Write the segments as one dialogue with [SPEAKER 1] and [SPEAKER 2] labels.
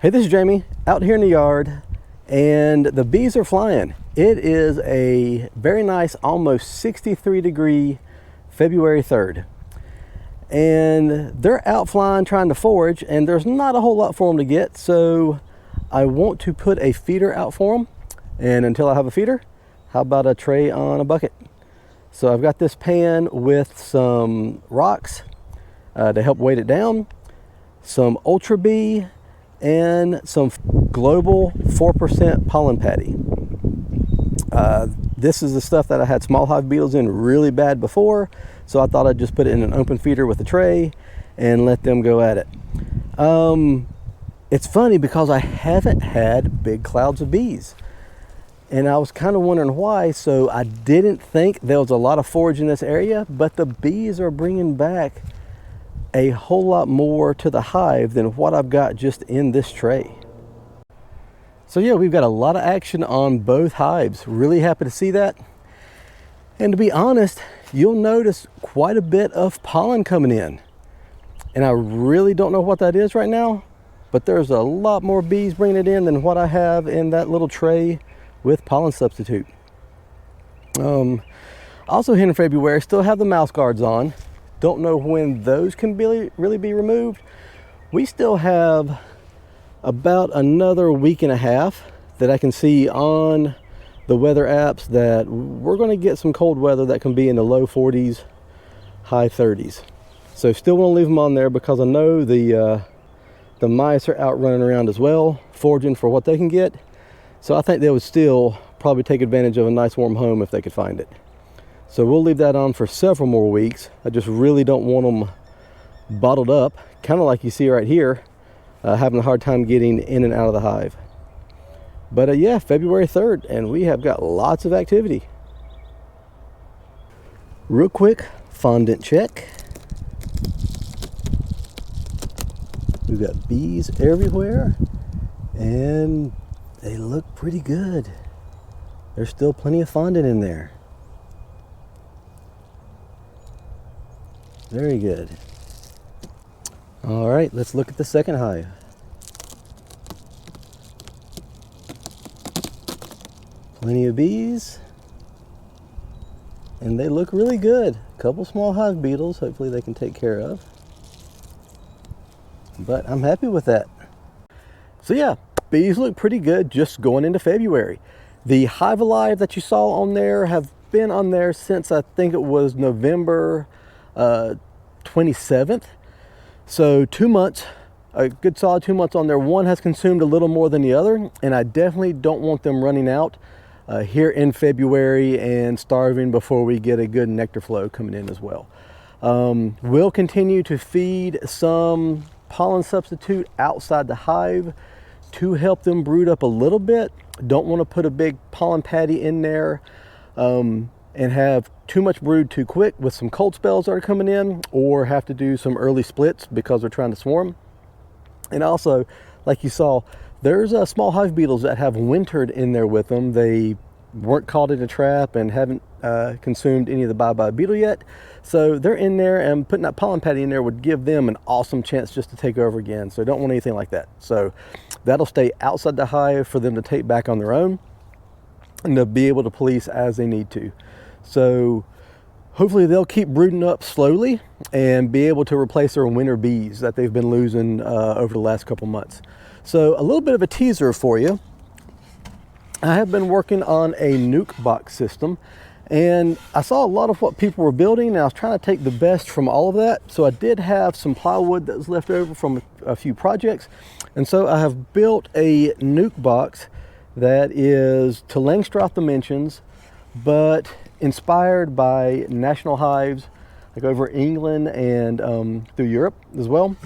[SPEAKER 1] Hey, this is Jamie out here in the yard, and the bees are flying. It is a very nice, almost 63-degree February 3rd. And they're out flying trying to forage, and there's not a whole lot for them to get, so I want to put a feeder out for them. And until I have a feeder, how about a tray on a bucket? So I've got this pan with some rocks to help weight it down, some Ultra Bee, and some global 4% pollen patty. This is the stuff that I had small hive beetles in really bad before, so I thought I'd just put it in an open feeder with a tray and let them go at it. It's funny because I haven't had big clouds of bees, and I was kind of wondering why. So I didn't think there was a lot of forage in this area, but the bees are bringing back a whole lot more to the hive than what I've got just in this tray. So yeah, we've got a lot of action on both hives. Really happy to see that. And to be honest, you'll notice quite a bit of pollen coming in. And I really don't know what that is right now, but there's a lot more bees bringing it in than what I have in that little tray with pollen substitute. Also here in February, still have the mouse guards on. Don't know when those can really be removed. We still have about another week and a half that I can see on the weather apps that we're going to get some cold weather that can be in the low 40s, high 30s. So still want to leave them on there because I know the mice are out running around as well, foraging for what they can get. So I think they would still probably take advantage of a nice warm home if they could find it. So we'll leave that on for several more weeks. I just really don't want them bottled up, kind of like you see right here, having a hard time getting in and out of the hive. But yeah, February 3rd, and we have got lots of activity. Real quick, fondant check. We've got bees everywhere, and they look pretty good. There's still plenty of fondant in there. Very good. All right, let's look at the second hive. Plenty of bees, and they look really good. A couple small hive beetles, hopefully they can take care of. But I'm happy with that. So yeah, bees look pretty good just going into February. The Hive Alive that you saw on there have been on there since I think it was November 27th. So 2 months, a good solid 2 months on there. One has consumed a little more than the other, and I definitely don't want them running out here in February and starving before we get a good nectar flow coming in as well. We'll continue to feed some pollen substitute outside the hive to help them brood up a little bit. Don't want to put a big pollen patty in there and have too much brood too quick with some cold spells that are coming in, or have to do some early splits because they're trying to swarm. And also, like you saw, there's small hive beetles that have wintered in there with them. They weren't caught in a trap and haven't consumed any of the bye-bye beetle yet. So they're in there, and putting that pollen patty in there would give them an awesome chance just to take over again. So don't want anything like that. So that'll stay outside the hive for them to take back on their own and to be able to police as they need to. So hopefully they'll keep brooding up slowly and be able to replace their winter bees that they've been losing over the last couple months. So a little bit of a teaser for you. I have been working on a nuke box system, and I saw a lot of what people were building, and I was trying to take the best from all of that. So I did have some plywood that was left over from a few projects, and so I have built a nuke box that is to Langstroth dimensions, but inspired by national hives like over England and through Europe as well.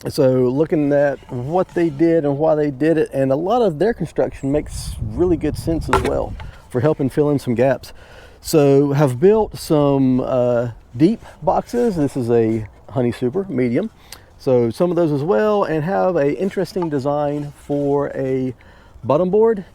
[SPEAKER 1] So looking at what they did and why they did it, and a lot of their construction makes really good sense as well for helping fill in some gaps. So have built some deep boxes. This is a Honey Super medium. So some of those as well, and have a interesting design for a bottom board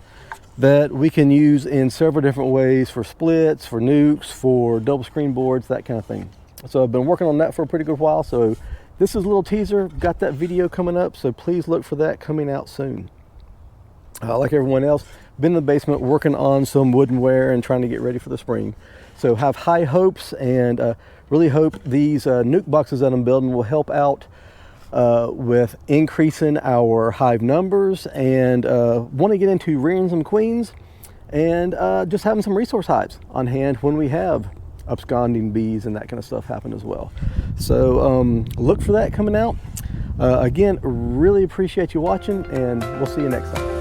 [SPEAKER 1] that we can use in several different ways for splits, for nukes, for double screen boards, that kind of thing. So I've been working on that for a pretty good while, so this is a little teaser. Got that video coming up, so please look for that coming out soon. Like everyone else, been in the basement working on some woodenware and trying to get ready for the spring. So have high hopes, and really hope these nuke boxes that I'm building will help out with increasing our hive numbers, and want to get into rearing some queens, and just having some resource hives on hand when we have absconding bees and that kind of stuff happen as well. So look for that coming out. Again, really appreciate you watching, and we'll see you next time.